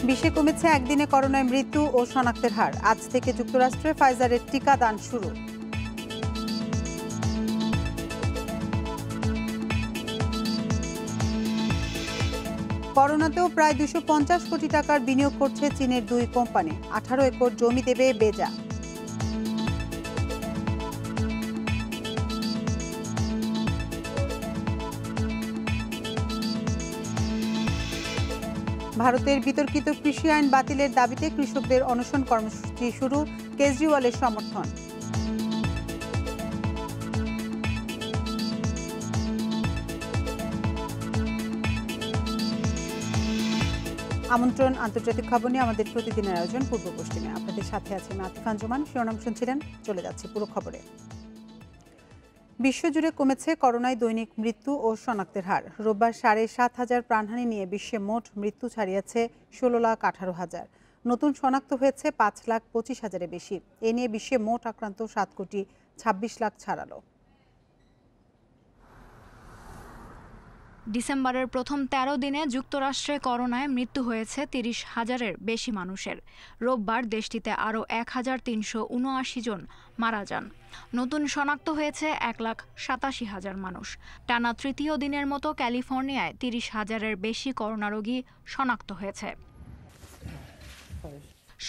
বিশ্বে কমেছে একদিনে করোনায় মৃত্যু ও শনাক্তের হার। আজ থেকে যুক্তরাষ্ট্রে ফাইজারের টিকা দান শুরু। করোনাতেও প্রায় 250 কোটি টাকার বিনিয়োগ করছে চীনের দুই কোম্পানি। 18 একর জমি দেবে বেজা। ভারতের বিতর্কিত কৃষি আইন বাতিলের দাবিতে কৃষকদের অনশন কর্মসূচি শুরু। কেজরিওয়ালের সমর্থন। আমন্ত্রণ আন্তর্জাতিক খবর নিয়ে আমাদের প্রতিদিনের আয়োজন পূর্ব পশ্চিমে। আপনাদের সাথে আছে আতিফ আঞ্জুমান। শিরোনাম শুনছিলেন, চলে যাচ্ছে পুরো খবরে। বিশ্বজুড়ে কমেছে করোনায় দৈনিক মৃত্যু ও শনাক্তের হার। রোববার 7,500 প্রাণহানি নিয়ে বিশ্বে মোট মৃত্যু ছাড়িয়েছে 16,18,000। নতুন শনাক্ত হয়েছে 5,25,000-এর বেশি। এ নিয়ে বিশ্বে মোট আক্রান্ত 7,26,00,000 ছাড়ালো। ডিসেম্বরের প্রথম 13 দিনে যুক্তরাষ্ট্রে করোনায় মৃত্যু হয়েছে 30,000-এর বেশি মানুষের। রোববার দেশটিতে আরও 1,379 জন মারা যান। নতুন শনাক্ত হয়েছে 1,87,000 মানুষ। টানা তৃতীয় দিনের মতো ক্যালিফোর্নিয়ায় 30,000-এর বেশি করোনা রোগী শনাক্ত হয়েছে।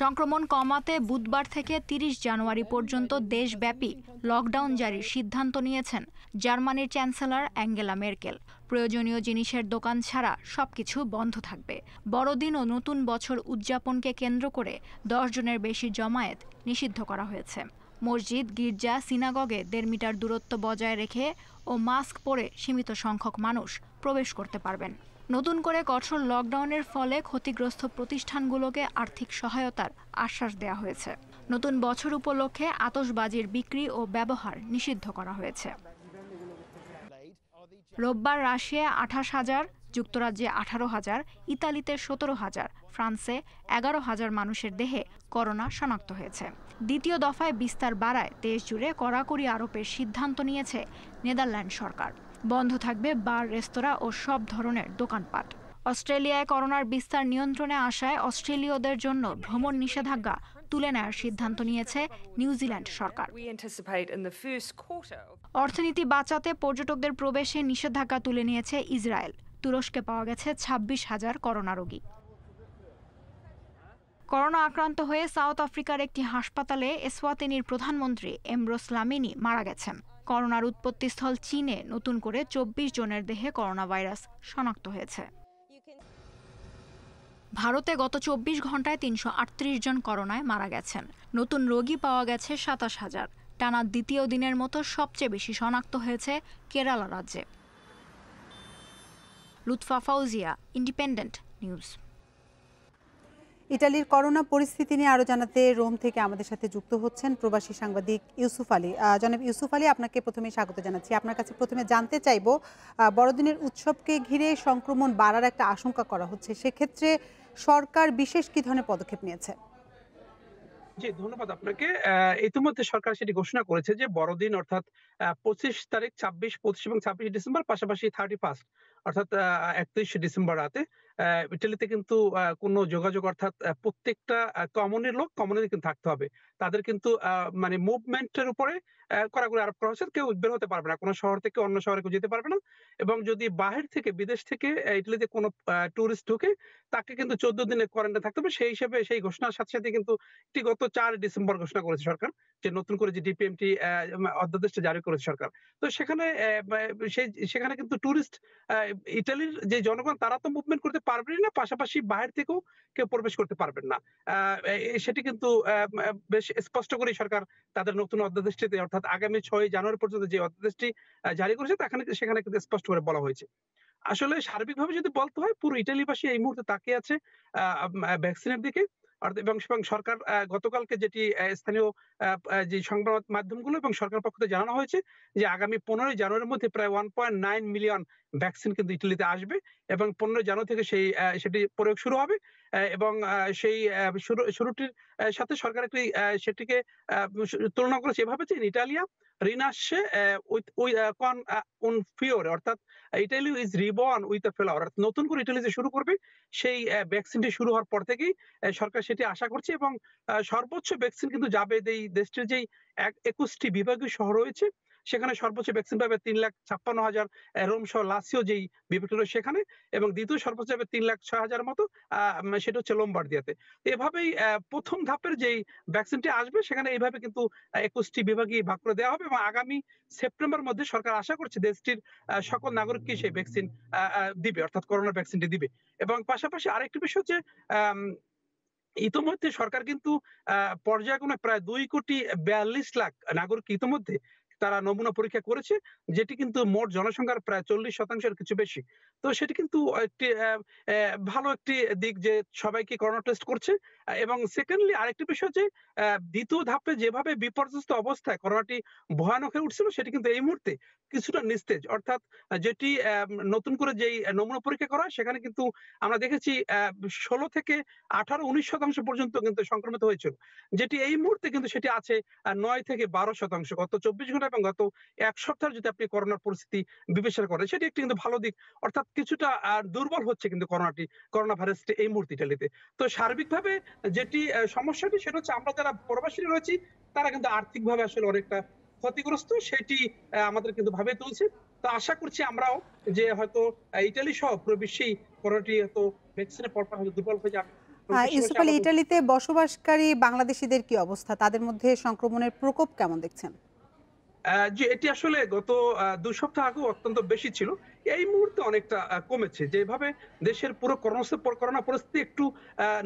সংক্রমণ কমাতে বুধবার থেকে 30 জানুয়ারি পর্যন্ত দেশব্যাপী লকডাউন জারির সিদ্ধান্ত নিয়েছেন জার্মানির চ্যান্সেলর অ্যাঙ্গেলা মেরকেল। প্রয়োজনীয় জিনিসের দোকান ছাড়া সবকিছু বন্ধ থাকবে। বড়দিন ও নতুন বছর উদযাপনকে কেন্দ্র করে 10 জনের বেশি জমায়েত নিষিদ্ধ করা হয়েছে। মসজিদ, গির্জা, সিনাগগে 1.5 মিটার দূরত্ব বজায় রেখে ও মাস্ক পরে সীমিত সংখ্যক মানুষ প্রবেশ করতে পারবেন। নতুন করে কঠোর লকডাউনের ফলে ক্ষতিগ্রস্ত প্রতিষ্ঠানগুলোকে আর্থিক সহায়তার আশ্বাস দেওয়া হয়েছে। নতুন বছর উপলক্ষে আতশবাজির বিক্রি ও ব্যবহার নিষিদ্ধ করা হয়েছে। রোববার রাশিয়ায় 28,000, যুক্তরাজ্যে 18,000, ইতালিতে 17,000, ফ্রান্সে 11,000 মানুষের দেহে করোনা শনাক্ত হয়েছে। দ্বিতীয় দফায় বিস্তার বাড়ায় দেশ জুড়ে কড়াকড়ি আরোপের সিদ্ধান্ত নিয়েছে নেদারল্যান্ড সরকার। বন্ধ থাকবে বার, রেস্তোরাঁ ও সব ধরনের দোকানপাট। অস্ট্রেলিয়ায় করোনার বিস্তার নিয়ন্ত্রণে আসায় অস্ট্রেলীয়দের জন্য ভ্রমণ নিষেধাজ্ঞা তুলে নেওয়ার সিদ্ধান্ত নিয়েছে নিউজিল্যান্ড সরকার। অর্থনীতি বাঁচাতে পর্যটকদের প্রবেশে নিষেধাজ্ঞা তুলে নিয়েছে ইসরায়েল। তুরস্কে পাওয়া গেছে 26,000 করোনা রোগী। করোনা আক্রান্ত হয়ে সাউথ আফ্রিকার একটি হাসপাতালে এসওয়াতিনির প্রধানমন্ত্রী এমব্রোস লামিনি মারা গেছেন। করোনার উৎপত্তিস্থল চীনে নতুন করে 24 জনের দেহে করোনা ভাইরাস শনাক্ত হয়েছে। ভারতে গত 24 ঘন্টায় 338 জন করোনায় মারা গেছেন। নতুন রোগী পাওয়া গেছে 27,000। টানা দ্বিতীয় দিনের মতো সবচেয়ে বেশি শনাক্ত হয়েছে কেরালা রাজ্যে। Lutfa Fauzia, independent news. ইতালির করোনা পরিস্থিতি নিয়ে আরো জানাতে রোম থেকে আমাদের সাথে যুক্ত হচ্ছেন প্রবাসী সাংবাদিক ইউসুফ আলী। জনাব ইউসুফ আলী, আপনাকে প্রথমে স্বাগত জানাচ্ছি। আপনার কাছে প্রথমে জানতে চাইব, বড়দিনের উৎসবকে ঘিরে সংক্রমণ বাড়ার একটা আশঙ্কা করা হচ্ছে, সেক্ষেত্রে সরকার বিশেষ কি ধরনের পদক্ষেপ নিয়েছে? জি, ধন্যবাদ আপনাকে। ইতিমধ্যে সরকার সেটি ঘোষণা করেছে যে বড়দিন অর্থাৎ 25 তারিখ, 26, 25 এবং 26 ডিসেম্বর, পাশাপাশি 31 অর্থাৎ 31 ডিসেম্বর রাতে ইটালিতে কিন্তু কোনো যোগাযোগ অর্থাৎ প্রত্যেকটা কমনের লোক কমনে কিন্তু থাকতে হবে। তাদের কিন্তু মানে মুভমেন্টের উপরে কড়াকড়ি আরোপ করা হচ্ছে। কেউ বের হতে পারবে না, কোনো শহর থেকে অন্য শহরে কেউ যেতে পারবে না। এবং যদি বাহির থেকে, বিদেশ থেকে ইটালিতে কোনো টুরিস্ট ঢুকে, তাকে কিন্তু 14 দিনের কোয়ারেন্টাইন থাকতে হবে। সেই হিসেবে সেই ঘোষণার সাথে সাথে কিন্তু গত 4 ডিসেম্বর ঘোষণা করেছে সরকার যে নতুন করে যে ডিপিএমটি অধ্যাদেশটা জারি করেছে সরকার। তো সেখানে কিন্তু টুরিস্ট ইতালির যে জনগণ তারা তো মুভমেন্ট করতে পারবেনই না, পাশাপাশি বাইরে থেকেও কেউ প্রবেশ করতে পারবেন না। সেটি কিন্তু বেশ স্পষ্ট করে সরকার তাদের নতুন অধ্যাদেশটিতে অর্থাৎ আগামী 6 জানুয়ারি পর্যন্ত যে অধ্যাদেশটি জারি করেছে সেখানে কিন্তু স্পষ্ট করে বলা হয়েছে। আসলে সার্বিকভাবে যদি বলতে হয়, পুরো ইতালিবাসী এই মুহূর্তে তাকিয়ে আছে ভ্যাকসিনের দিকে। এবং সরকার গতকালকে যেটি স্থানীয় যে সংবাদ মাধ্যমগুলো এবং সরকার পক্ষ থেকে জানানো হয়েছে যে আগামী 15 জানুয়ারির মধ্যে প্রায় 1.9 মিলিয়ন ভ্যাকসিন কিন্তু ইটালিতে আসবে এবং 15 জানুয়ারি থেকে সেটি প্রয়োগ শুরু হবে। এবং সেই শুরুটির সাথে সরকার সেটিকে তুলনা করেছে এভাবে যে ইটালিয়া ঋণ আসছে ফিওরে, অর্থাৎ Italy is reborn with a flower, অর্থাৎ নতুন করে ইতালি যে শুরু করবে সেই ভ্যাকসিনটি শুরু হওয়ার পর থেকেই সরকার সেটি আশা করছে এবং সর্বোচ্চ ভ্যাকসিন কিন্তু যাবে দেশটির যেই ২১টি বিভাগীয় শহর রয়েছে সেখানে সর্বোচ্চ ভ্যাকসিন পাবে ৩,৫৬,০০০ রোম সহ লাসিও যেই বিভাগটি রয়েছে সেখানে, এবং দ্বিতীয় সর্বোচ্চ যাবে ৩,০৬,০০০ মতো সেটা হচ্ছে লোমবার্দিয়াতে। তো এভাবেই প্রথম ধাপের যেই ভ্যাকসিনটি আসবে সেখানে এইভাবে কিন্তু ২১টি বিভাগে ভাগ করে দেওয়া হবে এবং আগামী সেপ্টেম্বর মধ্যে সরকার আশা করছে দেশটির সকল নাগরিককে সেই ভ্যাকসিন দিবে, অর্থাৎ করোনা ভ্যাকসিনটি দিবে। এবং পাশাপাশি আরেকটি বিষয় হচ্ছে আম ইতোমধ্যে সরকার কিন্তু পর্যায়ক্রমে প্রায় ২,৪২,০০,০০০ নাগরিক ইতোমধ্যে তারা নমুনা পরীক্ষা করেছে, যেটি কিন্তু মোট জনসংখ্যার প্রায় ৪০% এর কিছু বেশি। তো সেটি কিন্তু একটি ভালো একটি দিক যে সবাইকে করোনা টেস্ট করছে। এবং সেকেন্ডলি আরেকটি বিষয় যে দ্বিতীয় ধাপে যেভাবে বিপর্যস্ত অবস্থায় করোনাটি ভয়ানক হয়ে উঠছিল সেটি কিন্তু এই মুহূর্তে কিছুটা নিস্তেজ। অর্থাৎ যেটি নতুন করে যেই নমুনা পরীক্ষা করা হয় সেখানে কিন্তু আমরা দেখেছি ১৬ থেকে ১৮-১৯% পর্যন্ত কিন্তু সংক্রমিত হয়েছিল। যেটি এই মুহূর্তে কিন্তু সেটি আছে ৯ থেকে ১২%। গত ২৪ ঘন্টা এবং গত ১ সপ্তাহের যদি আপনি করোনার পরিস্থিতি বিবেচনা করেন সেটি একটি কিন্তু ভালো দিক। অর্থাৎ কিছুটা দুর্বল হচ্ছে কিন্তু করোনা ভাইরাসটি এই মুহূর্তে ইতালিতে। তো সার্বিকভাবে যেটি সমস্যাটি সেটা হচ্ছে আমরা যারা প্রবাসী রয়েছি তারা কিন্তু আর্থিকভাবে আসলে অনেকটা ক্ষতিগ্রস্ত, সেটি আমাদের কিন্তু ভাবিয়ে তুলছে। তো আশা করছি আমরাও যে হয়তো ইতালি সহ পুরো বিশ্বেই করোনাটি হয়তো ভ্যাকসিনের পরপর হয়তো দুর্বল হয়ে যাবে। ইউসুফ আলী, ইটালিতে বসবাসকারী বাংলাদেশিদের কি অবস্থা? তাদের মধ্যে সংক্রমণের প্রকোপ কেমন দেখছেন? জি, এটি আসলে গত ২ সপ্তাহ আগেও অত্যন্ত বেশি ছিল। এই মুহূর্তে অনেকটা কমেছে। যেভাবে দেশের পুরো করোনা পরিস্থিতি একটু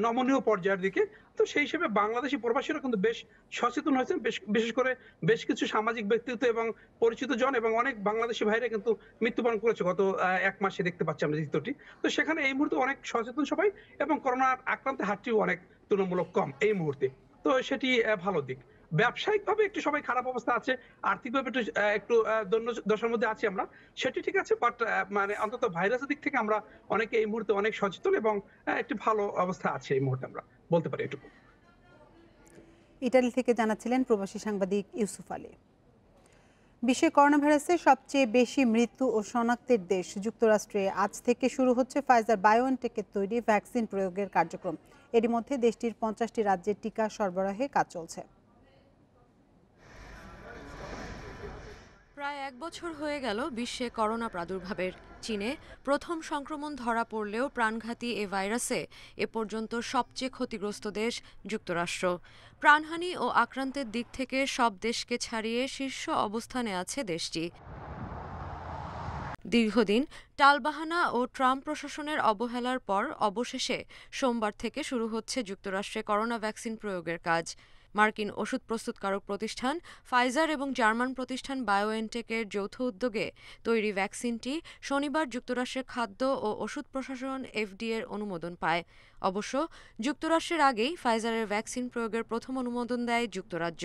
নমনীয় পর্যায়ের দিকে। তো সেই হিসেবে বাংলাদেশী প্রবাসীরা কিন্তু বেশ সচেতন হয়েছেন। বিশেষ করে বেশ কিছু সামাজিক ব্যক্তিত্ব এবং পরিচিত জন এবং অনেক বাংলাদেশী ভাইরা কিন্তু মৃত্যুবরণ করেছে গত ১ মাসে দেখতে পাচ্ছি আমরা চিত্রটি। তো সেখানে এই মুহূর্তে অনেক সচেতন সবাই এবং করোনার আক্রান্তের হারটিও অনেক তুলনামূলক কম এই মুহূর্তে। তো সেটি ভালো দিক। ব্যবসায়িকভাবে একটু সবাই খারাপ অবস্থা আছে। আর্থিকভাবে একটু দশার মধ্যে আছি আমরা। সেটি ঠিক আছে। বাট মানে অন্তত ভাইরাসের দিক থেকে আমরা অনেকে এই মুহূর্তে অনেক সচেতন এবং একটি ভালো অবস্থায় আছি এই মুহূর্তে আমরা বলতে পারি এটুকু। ইটালি থেকে জানাচ্ছিলেন প্রবাসী সাংবাদিক ইউসুফ আলী। বিশ্বে করোনা ভাইরাসের সবচেয়ে বেশি মৃত্যু ও শনাক্তের দেশ যুক্তরাষ্ট্রে আজ থেকে শুরু হচ্ছে ফাইজার বায়োএনটেকের তৈরি ভ্যাকসিন প্রয়োগের কার্যক্রম। এরই মধ্যে দেশটির ৫০টি রাজ্যের টিকা সরবরাহে কাজ চলছে। প্রায় ১ বছর হয়ে গেল বিশ্বে করোনা প্রাদুর্ভাবের। চীনে প্রথম সংক্রমণ ধরা পড়লেও প্রাণঘাতী এ ভাইরাসে এ পর্যন্ত সবচেয়ে ক্ষতিগ্রস্ত দেশ যুক্তরাষ্ট্র। প্রাণহানি ও আক্রান্তের দিক থেকে সব দেশকে ছাড়িয়ে শীর্ষ অবস্থানে আছে দেশটি। দীর্ঘদিন টালবাহানা ও ট্রাম্প প্রশাসনের অবহেলার পর অবশেষে সোমবার থেকে শুরু হচ্ছে যুক্তরাষ্ট্রে করোনা ভ্যাকসিন প্রয়োগের কাজ। মার্কিন ওষুধ প্রস্তুতকারক প্রতিষ্ঠান ফাইজার এবং জার্মান প্রতিষ্ঠান বায়োএনটেকের যৌথ উদ্যোগে তৈরি ভ্যাকসিনটি শনিবার যুক্তরাষ্ট্রের খাদ্য ও ওষুধ প্রশাসন এফডিএর অনুমোদন পায়। অবশ্য যুক্তরাষ্ট্রের আগেই ফাইজারের ভ্যাকসিন প্রয়োগের প্রথম অনুমোদন দেয় যুক্তরাজ্য।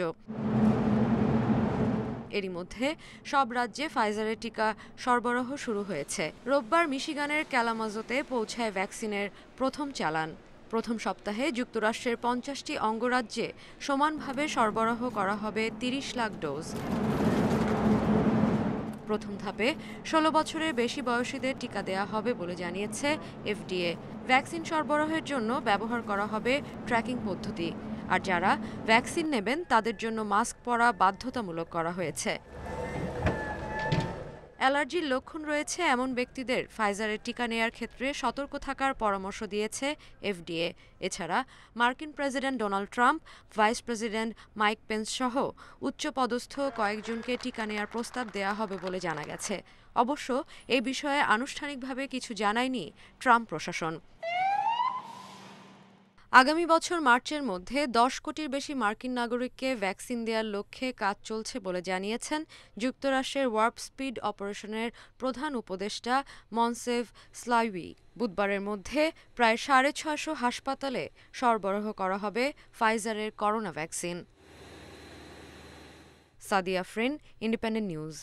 এরই মধ্যে সব রাজ্যে ফাইজারের টিকা সরবরাহ শুরু হয়েছে। রোববার মিশিগানের ক্যালামাজোতে পৌঁছায় ভ্যাকসিনের প্রথম চালান। প্রথম সপ্তাহে যুক্তরাষ্ট্রের ৫০টি অঙ্গরাজ্যে সমানভাবে সরবরাহ করা হবে ৩০ লাখ ডোজ। প্রথম ধাপে ১৬ বছরের বেশি বয়সীদের টিকা দেয়া হবে বলে জানিয়েছে এফডিএ। ভ্যাকসিন সরবরাহের জন্য ব্যবহার করা হবে ট্র্যাকিং পদ্ধতি, আর যারা ভ্যাকসিন নেবেন তাদের জন্য মাস্ক পরা বাধ্যতামূলক করা হয়েছে। অ্যালার্জির লক্ষণ রয়েছে এমন ব্যক্তিদের ফাইজারের টিকা নেয়ার ক্ষেত্রে সতর্ক থাকার পরামর্শ দিয়েছে এফডিএ। এছাড়া মার্কিন president Donald Trump, vice president Mike Pence সহ উচ্চপদস্থ কয়েকজনকে টিকা নেয়ার প্রস্তাব দেয়া হবে বলে জানা গেছে। অবশ্য এই বিষয়ে আনুষ্ঠানিকভাবে কিছু জানায়নি ট্রাম্প প্রশাসন। আগামী বছর মার্চের মধ্যে ১০ কোটির বেশি মার্কিন নাগরিককে ভ্যাকসিন দেওয়ার লক্ষ্যে কাজ চলছে বলে জানিয়েছেন যুক্তরাষ্ট্রের ওয়ার্প স্পিড অপারেশনের প্রধান উপদেষ্টা মনসেভ স্লাইউই। বুধবারের মধ্যে প্রায় ৬৫০ হাসপাতালে সরবরাহ করা হবে ফাইজারের corona vaccine. Sadia Afrin, independent news.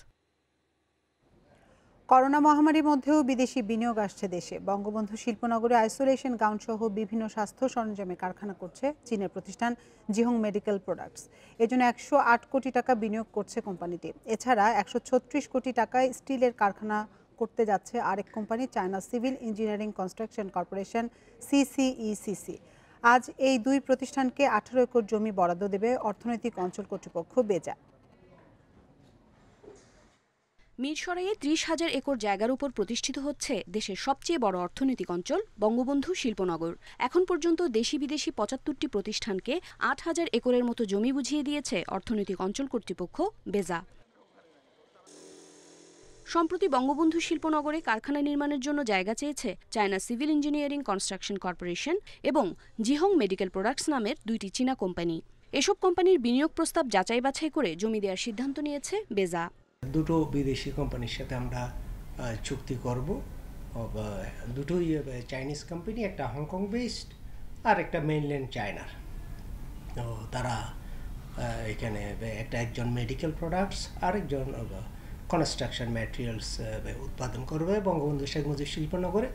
Corona মহামারীর মধ্যেও বিদেশি বিনিয়োগ আসছে দেশে। বঙ্গবন্ধু শিল্পনগরে আইসোলেশন গাউন সহ বিভিন্ন স্বাস্থ্য সরঞ্জামের কারখানা করছে চীনের প্রতিষ্ঠান জিহং মেডিকেল প্রোডাক্টস। এজন্য 108 কোটি টাকা বিনিয়োগ করছে কোম্পানিটি। এছাড়া 136 কোটি টাকায় স্টিলের কারখানা করতে যাচ্ছে আরেক company, China civil engineering construction corporation CCECC. আজ এই দুই প্রতিষ্ঠানকে 18 একর জমি বরাদ্দ দেবে অর্থনৈতিক অঞ্চল কর্তৃপক্ষ বেজা। মিরসরাইয়ে 30,000 একর জায়গার উপর প্রতিষ্ঠিত হচ্ছে দেশের সবচেয়ে বড় অর্থনৈতিক অঞ্চল বঙ্গবন্ধু শিল্পনগর। এখন পর্যন্ত দেশি বিদেশি 75টি প্রতিষ্ঠানকে 8,000 একরের মতো জমি বুঝিয়ে দিয়েছে অর্থনৈতিক অঞ্চল কর্তৃপক্ষ বেজা। সম্প্রতি বঙ্গবন্ধু শিল্পনগরে কারখানা নির্মাণের জন্য জায়গা চেয়েছে China civil engineering construction corporation এবং জিহং মেডিকেল প্রোডাক্টস নামের দুইটি চীনা কোম্পানি। এসব কোম্পানির বিনিয়োগ প্রস্তাব যাচাই বাছাই করে জমি দেওয়ার সিদ্ধান্ত নিয়েছে বেজা। দুটো বিদেশি কোম্পানির সাথে আমরা চুক্তি করব। দুটোই চাইনিজ কোম্পানি, একটা হংকং বেসড আর একটা মেইনল্যান্ড চায়নার। তো তারা এখানে একজন মেডিকেল প্রোডাক্টস আরেকজন কনস্ট্রাকশন ম্যাটেরিয়ালস উৎপাদন করবে বঙ্গবন্ধু শেখ মুজিব শিল্পনগরে।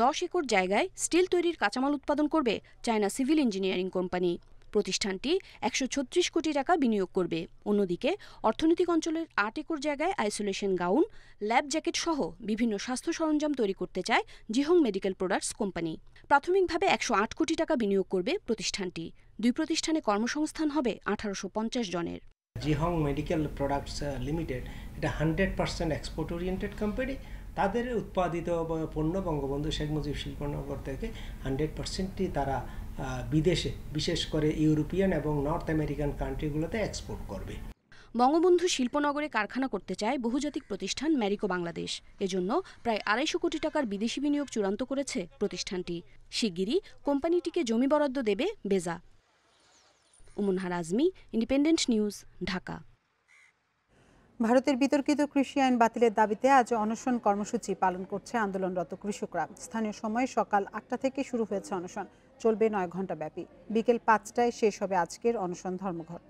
10 একর জায়গায় স্টিল তৈরির কাঁচামাল উৎপাদন করবে চায়না সিভিল ইঞ্জিনিয়ারিং কোম্পানি। প্রতিষ্ঠানটি 136 কোটি টাকা বিনিয়োগ করবে। অন্যদিকে অর্থনৈতিক অঞ্চলের 8 একর জায়গায় আইসোলেশন গাউন, ল্যাব জ্যাকেট সহ বিভিন্ন স্বাস্থ্য সরঞ্জাম তৈরি করতে চায় জিহং মেডিকেল প্রোডাক্টস কোম্পানি। প্রাথমিকভাবে 108 কোটি টাকা বিনিয়োগ করবে প্রতিষ্ঠানটি। দুই প্রতিষ্ঠানে কর্মসংস্থান হবে 1850 জনের। জিহং মেডিকেল প্রোডাক্টস লিমিটেড এটা 100% এক্সপোর্ট ওরিয়েন্টেড কোম্পানি। তাদের উৎপাদিত পণ্য বঙ্গবন্ধু শেখ মুজিব শিল্পনগর থেকে 100%ই তারা বিদেশে, বিশেষ করে ইউরোপিয়ান এবং নর্থ আমেরিকান কান্ট্রিগুলোতে এক্সপোর্ট করবে। বঙ্গবন্ধু শিল্পনগরে কারখানা করতে চায় বহুজাতিক প্রতিষ্ঠান ম্যারিকো বাংলাদেশ। এজন্য প্রায় 250 কোটি টাকার বিদেশি বিনিয়োগ চূড়ান্ত করেছে প্রতিষ্ঠানটি। শিগগিরই কোম্পানিটিকে জমি বরাদ্দ দেবে বেজা। উমুনহার আজমি, ইন্ডিপেন্ডেন্ট নিউজ, ঢাকা। ভারতের বিতর্কিত কৃষি আইন বাতিলের দাবিতে আজ অনশন কর্মসূচি পালন করছে আন্দোলনরত কৃষকরা। স্থানীয় সময় সকাল 8টা থেকে শুরু হয়েছে অনশন, চলবে 9 ঘণ্টা ব্যাপী। বিকেল 5টায় শেষ হবে আজকের অনশন ধর্মঘট।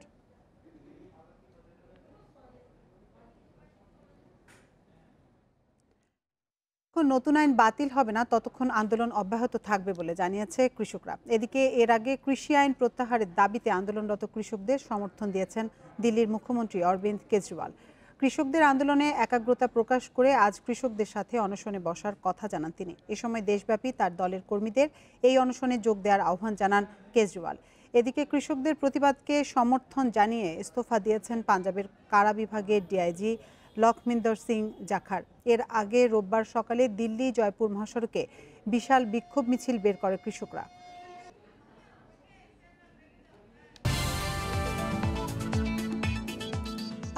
নতুন আইন বাতিল হবে না ততক্ষণ আন্দোলন অব্যাহত থাকবে বলে জানিয়েছে কৃষকরা। এদিকে এর আগে কৃষি আইন প্রত্যাহারের দাবিতে আন্দোলনরত কৃষকদের সমর্থন দিয়েছেন দিল্লির মুখ্যমন্ত্রী অরবিন্দ কেজরিওয়াল। কৃষকদের আন্দোলনে একাগ্রতা প্রকাশ করে আজ কৃষকদের সাথে অনশনে বসার কথা জানান তিনি। এ সময় দেশব্যাপী তার দলের কর্মীদের এই অনশনে যোগ দেওয়ার আহ্বান জানান কেজরিওয়াল। এদিকে কৃষকদের প্রতিবাদকে সমর্থন জানিয়ে ইস্তফা দিয়েছেন পাঞ্জাবের কারা বিভাগের ডিআইজি লখমিন্দর সিং জাখার। এর আগে রোববার সকালে দিল্লি জয়পুর মহাসড়কে বিশাল বিক্ষোভ মিছিল বের করে কৃষকরা।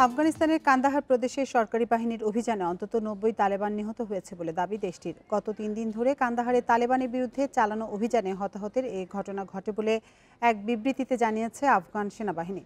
আফগানিস্তানের কান্দাহার প্রদেশে সরকারি বাহিনীর অভিযানে অন্তত 90 তালেবান নিহত হয়েছে বলে দাবি দেশটির। গত 3 দিন ধরে কান্দাহারে তালেবানের বিরুদ্ধে চালানো অভিযানে হতাহতের এই ঘটনা ঘটে বলে এক বিবৃতিতে জানিয়েছে আফগান সেনাবাহিনী।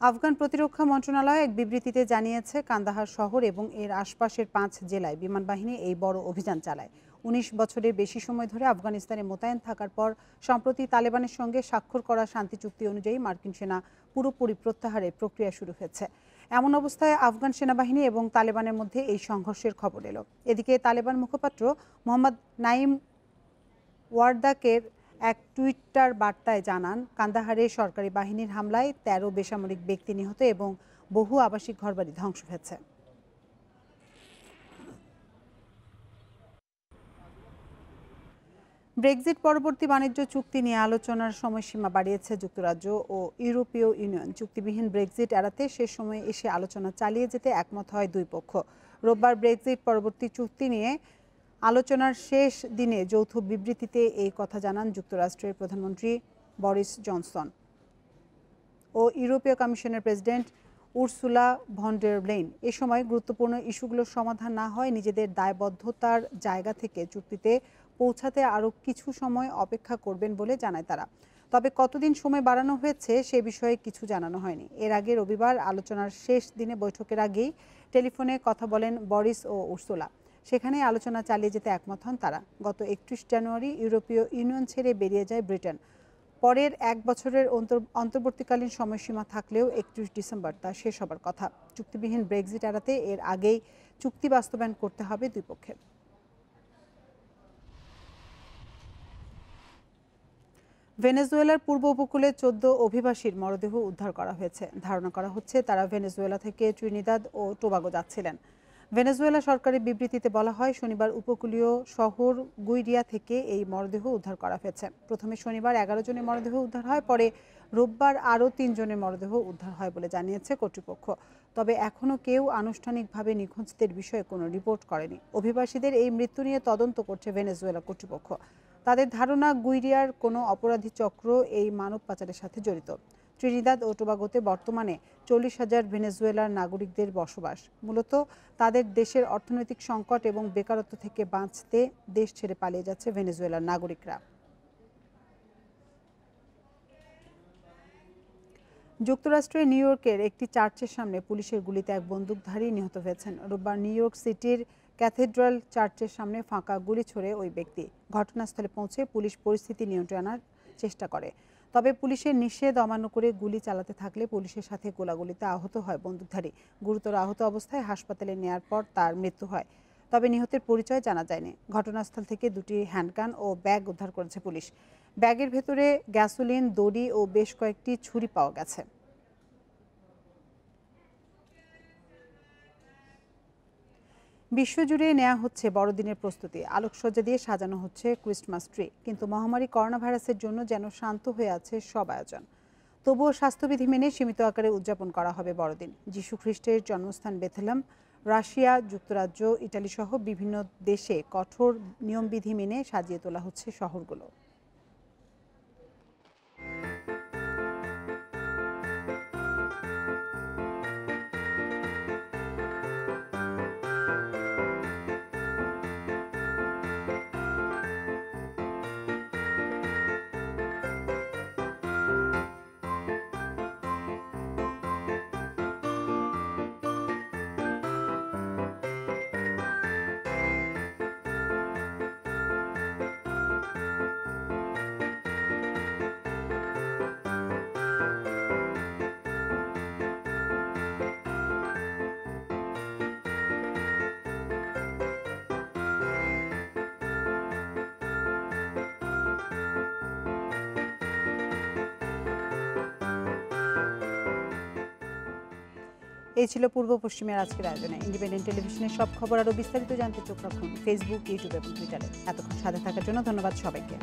আফগান প্রতিরক্ষা মন্ত্রণালয় এক বিবৃতিতে জানিয়েছে, কান্দাহার শহর এবং এর আশপাশের 5 জেলায় বিমান বাহিনী এই বড় অভিযান চালায়। 19 বছরের বেশি সময় ধরে আফগানিস্তানে মোতায়েন থাকার পর সম্প্রতি তালেবানের সঙ্গে স্বাক্ষর করা শান্তি চুক্তি অনুযায়ী মার্কিন সেনা পুরোপুরি প্রত্যাহারের প্রক্রিয়া শুরু হয়েছে। এমন অবস্থায় আফগান সেনাবাহিনী এবং তালেবানের মধ্যে এই সংঘর্ষের খবর এলো। এদিকে তালেবান মুখপাত্র মোহাম্মদ নাইম ওয়ারদাকের এক টুইটার বার্তায় জানান, কান্দাহারে সরকারি বাহিনীর হামলায় 13 বেসামরিক ব্যক্তি নিহত এবং বহু আবাসিক ঘরবাড়ি ধ্বংস হয়েছে। ব্রেক্সিট পরবর্তী বাণিজ্য চুক্তি নিয়ে আলোচনার সময়সীমা বাড়িয়েছে যুক্তরাজ্য ও ইউরোপীয় ইউনিয়ন। চুক্তিবিহীন ব্রেক্সিট এড়াতে শেষ সময়ে এসে আলোচনা চালিয়ে যেতে একমত হয় দুই পক্ষ। রোববার ব্রেক্সিট পরবর্তী চুক্তি নিয়ে আলোচনার শেষ দিনে যৌথ বিবৃতিতে এই কথা জানান যুক্তরাষ্ট্রের প্রধানমন্ত্রী বরিস জনসন ও ইউরোপীয় কমিশনের president Ursula von der Leyen. এ সময় গুরুত্বপূর্ণ ইস্যুগুলোর সমাধান না হয় নিজেদের দায়বদ্ধতার জায়গা থেকে চুক্তিতে পৌঁছাতে আরও কিছু সময় অপেক্ষা করবেন বলে জানায় তারা। তবে কতদিন সময় বাড়ানো হয়েছে সে বিষয়ে কিছু জানানো হয়নি। এর আগে রবিবার আলোচনার শেষ দিনে বৈঠকের আগেই টেলিফোনে কথা বলেন বরিস ও উর্সুলা। সেখানে আলোচনা চালিয়ে যেতে একমত হন তারা। গত 31 জানুয়ারি ইউরোপীয় ইউনিয়ন ছেড়ে বেরিয়ে যায় ব্রিটেন। পরের 1 বছরের অন্তর্বর্তীকালীন সময়সীমা থাকলেও 31 ডিসেম্বর তা শেষ হবার কথা। চুক্তিবিহীন ব্রেক্সিট এড়াতে এর আগেই চুক্তি বাস্তবায়ন করতে হবে দুই পক্ষের। ভেনেজুয়েলার পূর্ব উপকূলে 14 অভিবাসীর মরদেহ উদ্ধার করা হয়েছে। ধারণা করা হচ্ছে তারা ভেনেজুয়েলা থেকে ত্রিনিদাদ ও টোবাগো যাচ্ছিলেন। ভেনেজুয়েলা সরকারের বিবৃতিতে বলা হয়, শনিবার উপকূলীয় শহর গুইরিয়া থেকে এই মরদেহ উদ্ধার করা হয়েছে। প্রথমে শনিবার 11 জনের মরদেহ উদ্ধার হয়, পরে রোববার আরও 3 জনের মরদেহ উদ্ধার হয় বলে জানিয়েছে কর্তৃপক্ষ। তবে এখনও কেউ আনুষ্ঠানিকভাবে নিখোঁজদের বিষয়ে কোনো রিপোর্ট করেনি। অভিবাসীদের এই মৃত্যু নিয়ে তদন্ত করছে ভেনেজুয়েলা কর্তৃপক্ষ। তাদের ধারণা, গুইরিয়ার কোনো অপরাধী চক্র এই মানব পাচারের সাথে জড়িত। ত্রিনিদাদ ও টোবাগোতে বর্তমানে 40,000 ভেনেজুয়েলার নাগরিকদের বসবাস। মূলত তাদের দেশের অর্থনৈতিক সংকট এবং বেকারত্ব থেকে বাঁচতে দেশ ছেড়ে পালিয়ে যাচ্ছে ভেনেজুয়েলার নাগরিকরা। যুক্তরাষ্ট্রের নিউ ইয়র্কের একটি চার্চের সামনে পুলিশের গুলিতে এক বন্দুকধারী নিহত হয়েছেন। রোববার নিউ ইয়র্ক সিটির ক্যাথেড্রাল চার্চের সামনে ফাঁকা গুলি ছোড়ে ওই ব্যক্তি। ঘটনাস্থলে পৌঁছে পুলিশ পরিস্থিতি নিয়ন্ত্রণে আনার চেষ্টা করে। তবে পুলিশের নিষেধ অমান্য করে গুলি চালাতে থাকলে পুলিশের সাথে গোলাগুলিতে আহত হয় বন্দুকধারী। গুরুতর আহত অবস্থায় হাসপাতালে নেয়ার পর তার মৃত্যু হয়। তবে নিহতের পরিচয় জানা যায়নি। ঘটনাস্থল থেকে 2টি হ্যান্ডগান ও ব্যাগ উদ্ধার করেছে পুলিশ। ব্যাগের ভেতরে গ্যাসোলিন, দড়ি ও বেশ কয়েকটি ছুরি পাওয়া গেছে। বিশ্বজুড়ে নেওয়া হচ্ছে বড়দিনের প্রস্তুতি। আলোকসজ্জা দিয়ে সাজানো হচ্ছে ক্রিসমাস ট্রি। কিন্তু মহামারী করোনা ভাইরাসের জন্য যেন শান্ত হয়ে আছে সব আয়োজন। তবুও স্বাস্থ্যবিধি মেনে সীমিত আকারে উদযাপন করা হবে বড়দিন। যিশু খ্রিস্টের জন্মস্থান বেথলেহেম, রাশিয়া, যুক্তরাজ্য, ইটালি সহ বিভিন্ন দেশে কঠোর নিয়মবিধি মেনে সাজিয়ে তোলা হচ্ছে শহরগুলো। এই ছিল পূর্ব পশ্চিমের আজকের আয়োজনে। ইন্ডিপেন্ডেন্ট টেলিভিশনের সব খবর আরও বিস্তারিত জানতে চোখ রাখুন ফেসবুক, ইউটিউব এবং টুইটারে। এতক্ষণ সাথে থাকার জন্য ধন্যবাদ সবাইকে।